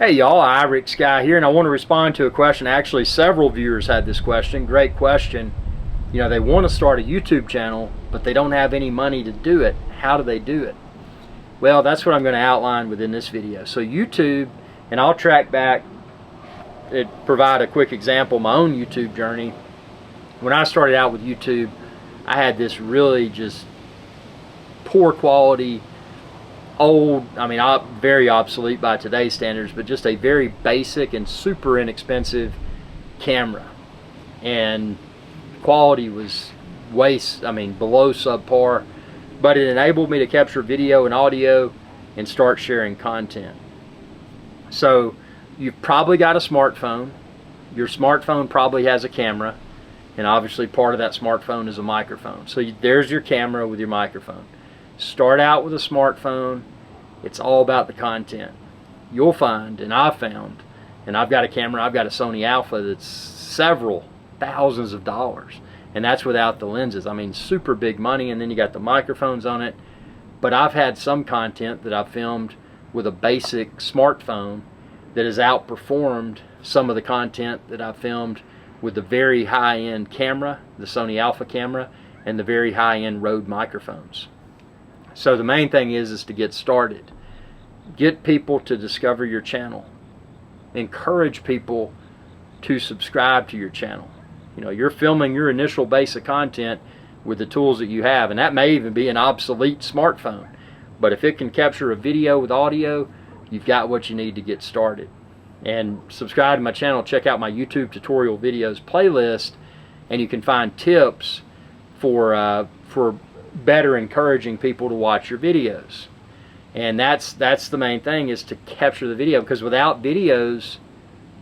Hey y'all, Rick Guy here, and I want to respond to a question. Actually, several viewers had this question. Great question. You know, they want to start a YouTube channel, but they don't have any money to do it. How do they do it? Well, that's what I'm going to outline within this video. So YouTube, and I'll track back, provide a quick example of my own YouTube journey. When I started out with YouTube, I had this really just poor quality, old, very obsolete by today's standards, but just a very basic and super inexpensive camera, and quality was below subpar, but it enabled me to capture video and audio and start sharing content. So you've probably got a smartphone. Your smartphone probably has a camera, and obviously part of that smartphone is a microphone. So there's your camera with your microphone. Start out with a smartphone. It's all about the content. You'll find, and I've found, and I've got a camera, I've got a Sony Alpha that's several thousands of dollars, and that's without the lenses. Super big money, and then you got the microphones on it. But I've had some content that I've filmed with a basic smartphone that has outperformed some of the content that I've filmed with the very high-end camera, the Sony Alpha camera, and the very high-end Rode microphones. So the main thing is to get started. Get people to discover your channel. Encourage people to subscribe to your channel. You know, you're filming your initial base of content with the tools that you have, and that may even be an obsolete smartphone. But if it can capture a video with audio, you've got what you need to get started. And subscribe to my channel. Check out my YouTube tutorial videos playlist, and you can find tips for better encouraging people to watch your videos. And that's the main thing, is to capture the video, because without videos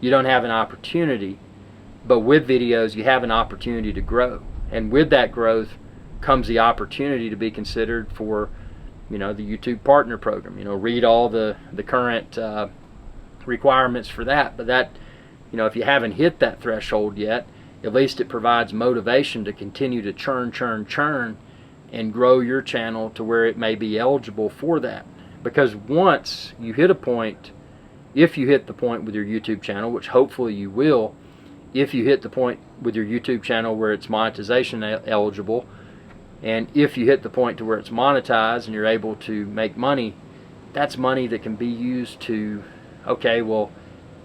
you don't have an opportunity, but with videos you have an opportunity to grow, and with that growth comes the opportunity to be considered for, the YouTube Partner Program. Read all the current requirements for that. But that, if you haven't hit that threshold yet, at least it provides motivation to continue to churn and grow your channel to where it may be eligible for that. Because once you hit a point, if you hit the point with your YouTube channel, which hopefully you will, if you hit the point with your YouTube channel where it's monetization eligible, and if you hit the point to where it's monetized and you're able to make money, that's money that can be used to, okay, well,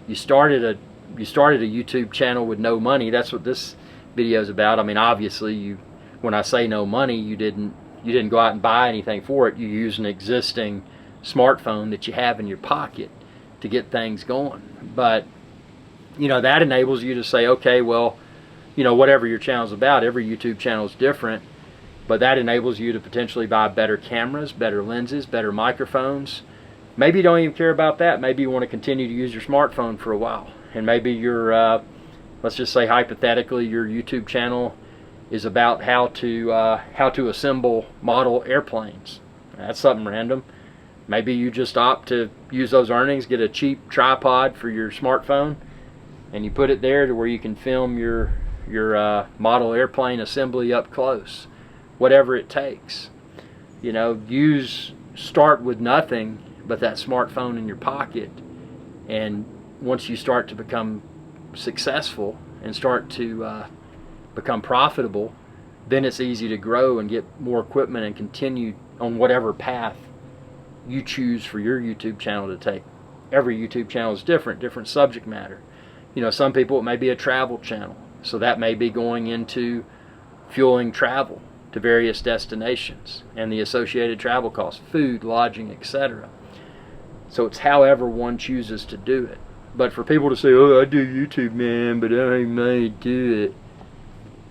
you started a YouTube channel with no money. That's what this video is about. Obviously, when I say no money, you didn't go out and buy anything for it. You use an existing smartphone that you have in your pocket to get things going. But that enables you to say, okay, well, whatever your channel's about, every YouTube channel is different, but that enables you to potentially buy better cameras, better lenses, better microphones. Maybe you don't even care about that. Maybe you want to continue to use your smartphone for a while, and maybe your let's just say hypothetically your YouTube channel is about how to assemble model airplanes. That's something random. Maybe you just opt to use those earnings, get a cheap tripod for your smartphone, and you put it there to where you can film your model airplane assembly up close. Whatever it takes. Start with nothing but that smartphone in your pocket, and once you start to become successful and start to become profitable, then it's easy to grow and get more equipment and continue on whatever path you choose for your YouTube channel to take. Every YouTube channel is different subject matter. Some people, it may be a travel channel, so that may be going into fueling travel to various destinations and the associated travel costs, food, lodging, etc. So it's however one chooses to do it. But for people to say, oh, I do YouTube, man, but I ain't made to do it,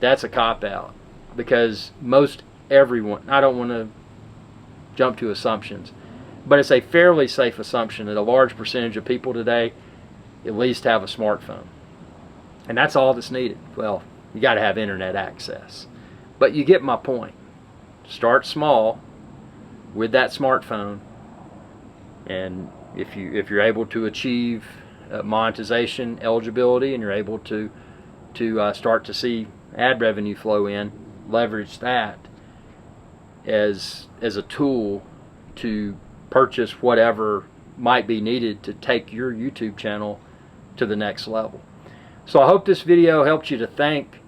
that's a cop-out. Because most everyone, I don't want to jump to assumptions, but it's a fairly safe assumption that a large percentage of people today at least have a smartphone. And that's all that's needed. Well, you got to have internet access. But you get my point. Start small with that smartphone, and if you're able to achieve monetization eligibility, and you're able to start to see ad revenue flow in, leverage that as a tool to purchase whatever might be needed to take your YouTube channel to the next level. So I hope this video helped you to think,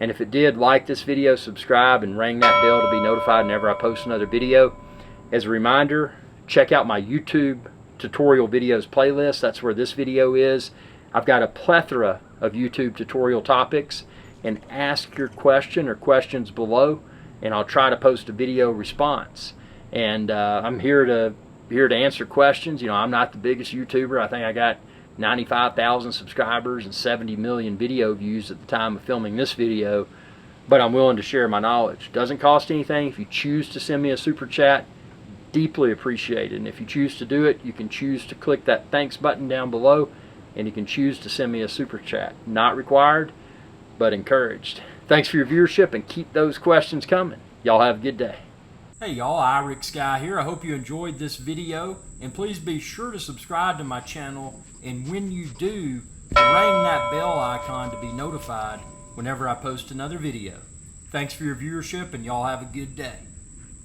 and if it did, like this video, subscribe, and ring that bell to be notified whenever I post another video. As a reminder, check out my YouTube tutorial videos playlist. That's where this video is. I've got a plethora of YouTube tutorial topics, and ask your question or questions below, and I'll try to post a video response. And I'm here to answer questions. You know, I'm not the biggest YouTuber. I think I got 95,000 subscribers and 70 million video views at the time of filming this video, but I'm willing to share my knowledge. Doesn't cost anything. If you choose to send me a super chat, deeply appreciated. And if you choose to do it, you can choose to click that thanks button down below, and you can choose to send me a super chat. Not required, but encouraged. Thanks for your viewership, and keep those questions coming. Y'all have a good day. Hey y'all, Irix Guy here. I hope you enjoyed this video, and please be sure to subscribe to my channel, and when you do, ring that bell icon to be notified whenever I post another video. Thanks for your viewership, and y'all have a good day.